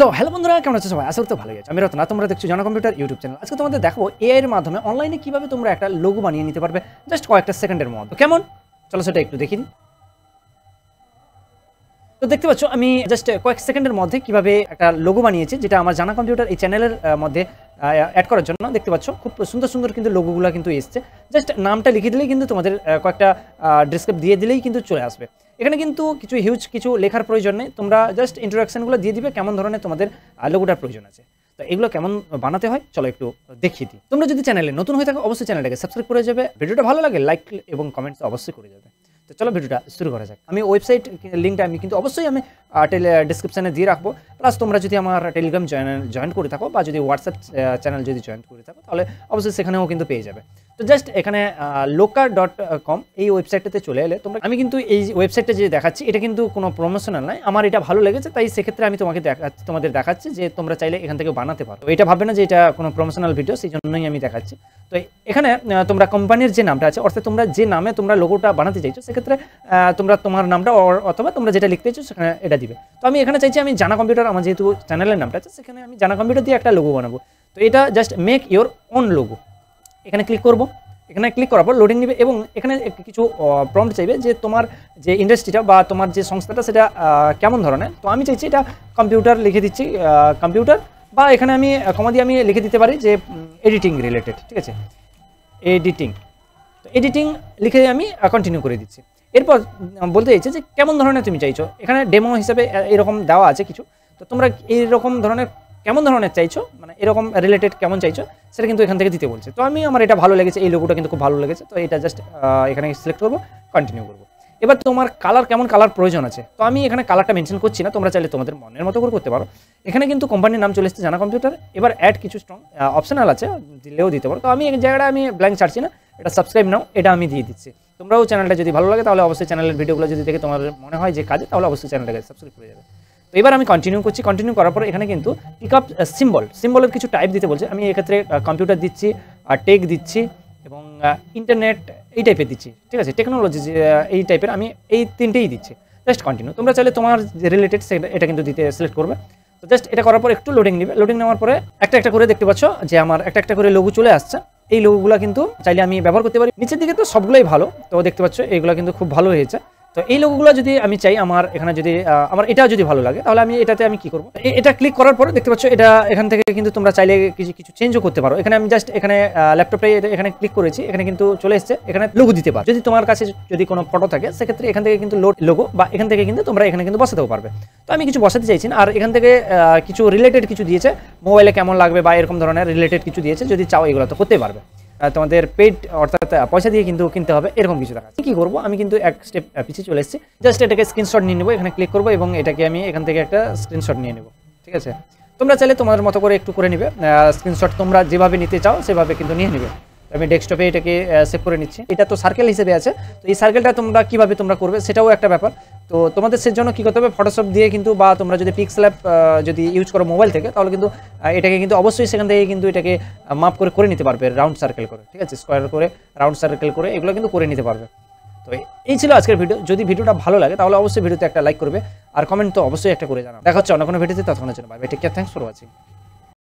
So hello বন্ধুরা, কেমন আছো সবাই? আশা করি ভালোই আছো। আমি রত্না, তোমরা দেখছো জানা কম্পিউটার ইউটিউব চ্যানেল। আজকে তোমাদের দেখাবো এআই এর মাধ্যমে অনলাইনে কিভাবে তোমরা একটা লোগো বানিয়ে নিতে পারবে জাস্ট কয়েকটা সেকেন্ডের মধ্যে। কেমন? চলো সেটা একটু দেখি। তো দেখতে পাচ্ছ আমি জাস্ট কয়েক সেকেন্ডের মধ্যে কিভাবে একটা লোগো বানিয়েছি, যেটা আমার জানা কম্পিউটার এই চ্যানেলের মধ্যে অ্যাড করার জন্য। দেখতে পাচ্ছ খুব সুন্দর সুন্দর কিন্তু লোগোগুলো কিন্তু এসছে। জাস্ট নামটা লিখে দিলেই কিন্তু তোমাদের কয়েকটা ডেসক্রিপ্ট দিয়ে দিলেই কিন্তু চলে আসবে। এখানে কিন্তু কিছু লেখার প্রয়োজন নেই, তোমরা জাস্ট ইন্ট্রোডাকশনগুলো দিয়ে দিবে কেমন ধরনের তোমাদের লোগোটার প্রয়োজন আছে। তো এগুলো কেমন বানাতে হয় চলো একটু দেখিয়ে দিই। তোমরা যদি চ্যানেলে নতুন হয়ে থাকো অবশ্যই চ্যানেলটাকে সাবস্ক্রাইব করে যাবে, ভিডিওটা ভালো লাগে লাইক এবং কমেন্টস অবশ্যই করে যাবে। তো চলো ভিডিওটা শুরু করা যাক। আমি ওয়েবসাইট লিঙ্কটা আমি কিন্তু অবশ্যই আমি ডিসক্রিপশানে দিয়ে রাখবো। প্লাস তোমরা যদি আমার টেলিগ্রাম জয়েন করে থাকো বা যদি হোয়াটসঅ্যাপ চ্যানেল যদি জয়েন করে থাকো তাহলে অবশ্যই সেখানেও কিন্তু পেয়ে যাবে। তো জাস্ট এখানে locar.com এই ওয়েবসাইটটাতে চলে এলে তোমরা, আমি কিন্তু এই ওয়েবসাইটটা যে দেখাচ্ছি এটা কিন্তু কোনো প্রমোশনাল নয়, আমার এটা ভালো লেগেছে তাই সেক্ষেত্রে আমি তোমাদের দেখাচ্ছি যে তোমরা চাইলে এখান থেকে বানাতে পারো। এটা ভাববে না যে এটা কোনো প্রমোশনাল ভিডিও, সেই জন্যই আমি দেখাচ্ছি। তো এখানে তোমরা কোম্পানির যে নামটা আছে, অর্থাৎ তোমরা যে নামে তোমরা লোগোটা বানাতে চাইছো সেক্ষেত্রে তোমরা তোমার নামটা অথবা তোমরা যেটা লিখতে চাইছো সেখানে এটা দিবে। তো আমি এখানে চাইছি আমি জানা কম্পিউটার, আমার যেহেতু চ্যানেলের নামটা আছে সেখানে আমি জানা কম্পিউটার দিয়ে একটা লোগো বানাবো। তো এটা just make your own logo, এখানে ক্লিক করব। এখানে ক্লিক করার পর লোডিং নেবে এবং এখানে কিছু প্রম্পট চাইবে যে তোমার যে ইন্ডাস্ট্রিটা বা তোমার যে সংস্থাটা সেটা কেমন ধরনের। তো আমি চাইছি এটা কম্পিউটার লিখে দিচ্ছি, কম্পিউটার, বা এখানে আমি কমা দিয়ে আমি লিখে দিতে পারি যে এডিটিং রিলেটেড, ঠিক আছে, এডিটিং। তো এডিটিং লিখে আমি কন্টিনিউ করে দিচ্ছি। এরপর বলতে চাইছে যে কেমন ধরনের তুমি চাইছো, এখানে ডেমো হিসাবে এরকম দেওয়া আছে কিছু। তো তোমরা এইরকম ধরনের কেমন ধরনের চাইছো, মানে এরকম রিলেটেড কেমন চাইছো সেটা কিন্তু এখান থেকে দিতে বলছে। তো আমি আমার এটা ভালো লেগেছে, এই লোগোটা কিন্তু খুব ভালো লেগেছে, তো এটা জাস্ট এখানে সিলেক্ট করবো, কন্টিনিউ করবো। এবার তোমার কালার কেমন কালার প্রয়োজন আছে, তো আমি এখানে কালারটা মেনশন করছি না, তোমরা চাইলে তোমাদের মনের মতো করে করতে পারো। এখানে কিন্তু কোম্পানির নাম চলে এসেছে জানা কম্পিউটার। এবার অ্যাড কিছু স্ট্রং অপশনাল আছে, দিলেও দিতে পারো। তো আমি এই জায়গাটা আমি ব্ল্যাঙ্ক ছাড়ছি না, এটা সাবস্ক্রাইব নাও এটা আমি দিয়ে দিচ্ছি। তোমরাও চ্যানেলটা যদি ভালো লাগে তাহলে অবশ্যই চ্যানেলের ভিডিওগুলো যদি দেখে তোমার মনে হয় যে কাজে, তাহলে অবশ্যই চ্যানেলটাকে সাবস্ক্রাইব করে যাবে। তো এবার আমি কন্টিনিউ করছি। কন্টিনিউ করার পর এখানে কিন্তু পিক আপ সিম্বলের কিছু টাইপ দিতে বলছে। আমি এক্ষেত্রে কম্পিউটার দিচ্ছি, টেক দিচ্ছি এবং ইন্টারনেট এই টাইপের দিচ্ছি, ঠিক আছে, টেকনোলজি এই টাইপের আমি এই তিনটেই দিচ্ছি। Just continue. তোমরা চাইলে তোমার যে রিলেটেড এটা কিন্তু দিতে সিলেক্ট করবে। তো জাস্ট এটা করার পর একটু লোডিং নেবে। লোডিং নেওয়ার পরে একটা একটা করে দেখতে পাচ্ছ যে আমার একটা একটা করে লোগো চলে আসছে। এই লোগোগুলো কিন্তু চাইলে আমি ব্যবহার করতে পারি। নিচের দিকে তো সবগুলোই ভালো, তো দেখতে পাচ্ছ এইগুলো কিন্তু খুব ভালো হয়েছে। তো এই লোগোগুলো যদি আমি চাই আমার এখানে যদি আমার এটা যদি ভালো লাগে তাহলে আমি এটাতে আমি কি করব, এটা ক্লিক করার পরে দেখতে পাচ্ছ এটা এখান থেকে কিন্তু তোমরা চাইলে কিছু চেঞ্জও করতে পারো। এখানে আমি জাস্ট এখানে ল্যাপটপটাই এখানে ক্লিক করেছি, এখানে কিন্তু চলে এসেছে। এখানে লোগো দিতে পারো, যদি তোমার কাছে যদি কোনো ফটো থাকে সেক্ষেত্রে এখান থেকে কিন্তু লোড লোগো বা এখান থেকে কিন্তু তোমরা এখানে কিন্তু বসাতেও পারবে। তো আমি কিছু বসাতে চাইছি না, আর এখান থেকে কিছু রিলেটেড কিছু দিয়েছে, মোবাইলে কেমন লাগবে বা এরকম ধরনের রিলেটেড কিছু দিয়েছে, যদি চাও এগুলো তো করতে পারবে। তোমাদের পেড অর্থাৎ পয়সা দিয়ে কিন্তু কিনতে হবে, এরকম কিছু দেখা যাচ্ছে। কী করবো, আমি কিন্তু এক স্টেপ পিছিয়ে চলে এসেছি। জাস্ট এটাকে স্ক্রিনশট নিয়ে নেবো, এখানে ক্লিক করবো এবং এটাকে আমি এখান থেকে একটা স্ক্রিনশট নিয়ে নেবো, ঠিক আছে। তোমরা চাইলে তোমাদের মতো করে একটু করে নেবে স্ক্রিনশট, তোমরা যেভাবে নিতে চাও সেভাবে কিন্তু নিয়ে নেবে। আমি ডেস্কটপে এটাকে সেভ করে নিচ্ছি। এটা তো সার্কেল হিসেবে আছে, তো এই সার্কেলটা তোমরা কীভাবে তোমরা করবে সেটাও একটা ব্যাপার। তো তোমাদের সেজন্য কী করতে হবে, ফটোশপ দিয়ে কিন্তু, বা তোমরা যদি পিক্সেল অ্যাপ যদি ইউজ করো মোবাইল থেকে তাহলে কিন্তু এটাকে কিন্তু অবশ্যই সেখান থেকে কিন্তু এটাকে মাপ করে নিতে পারবে, রাউন্ড সার্কেল করে, ঠিক আছে, স্কোয়ার করে রাউন্ড সার্কেল করে এগুলো কিন্তু করে নিতে পারবে। তো এই ছিল আজকের ভিডিও। যদি ভিডিওটা ভালো লাগে তাহলে অবশ্যই ভিডিওতে একটা লাইক করবে, আর কমেন্ট তো অবশ্যই একটা করে জানাবে। দেখা হচ্ছে অন্য কোনো ভিডিওতে, ততক্ষণের জন্য bye bye, take care, thanks for watching.